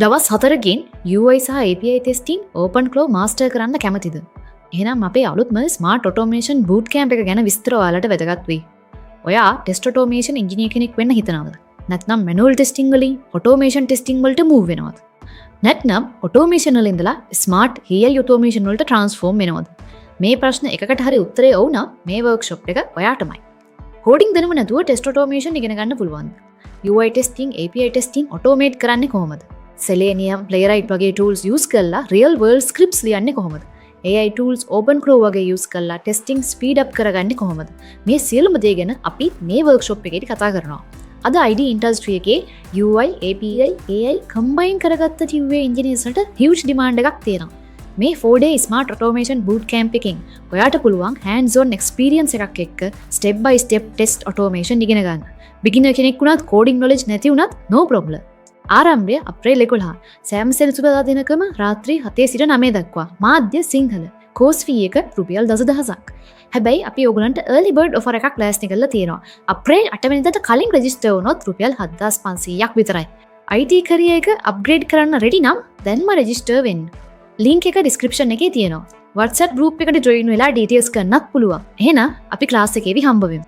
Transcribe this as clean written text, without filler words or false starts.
දවස් 4කින් UI සහ API testing OpenClaw master කරන්න කැමතිද? එහෙනම් අපේ අලුත්ම smart automation boot camp එක ගැන විස්තර ඔයාලට වැදගත් වෙයි. ඔයා test automation engineer කෙනෙක් වෙන්න හිතනවද? නැත්නම් manual testing වලින් automation testing වලට move වෙනවද? නැත්නම් automation වල ඉඳලා smart AI automation වලට transform වෙනවද? මේ ප්‍රශ්න එකකට හරි උත්තරේ ඔව් නම් මේ workshop එක ඔයාටමයි. coding දැනුම නැතුව test automation ඉගෙන ගන්න පුළුවන්ද? UI testing, API testing automate කරන්නේ කොහොමද? Selenium, Playwright වගේ tools use කරලා real world scripts ලියන්නේ කොහොමද? AI tools OpenClaw වගේ use කරලා testing speed up කරගන්නේ කොහොමද? මේ සියලුම දේ ගැන අපි මේ workshop එකේදී කතා කරනවා. අද IT industry එකේ UI, API, AI combine කරගත්ත QA engineers වලට huge demand එකක් තියෙනවා. මේ 4-day smart automation boot camp එකෙන් ඔයාට පුළුවන් hands on experience එකක් එක්ක step by step test automation ඉගෙන ගන්න. beginner කෙනෙක් වුණත් coding knowledge නැති වුණත් no problem. ආරම්භය අප්‍රේල් 11 සෑම සෙනසුරාදා දිනකම රාත්‍රී 7 සිට 9 දක්වා මාධ්‍ය සිංහල කෝස් ෆී එක රුපියල් 10000ක්. හැබැයි අපි ඔයගලන්ට early bird offer එකක් ලෑස්ති කරලා තියෙනවා. අප්‍රේල් 8 වෙනිදාට කලින් රෙජිස්ටර් වුණොත් රුපියල් 7500ක් විතරයි. IT career එක අප්ග්‍රේඩ් කරන්න රෙඩි නම් දැන්ම රෙජිස්ටර් වෙන්න. link එක description එකේ තියෙනවා. WhatsApp group එකට join වෙලා details ගන්නත් පුළුවන්. එහෙනම් අපි class එකේදී හම්බ වෙමු.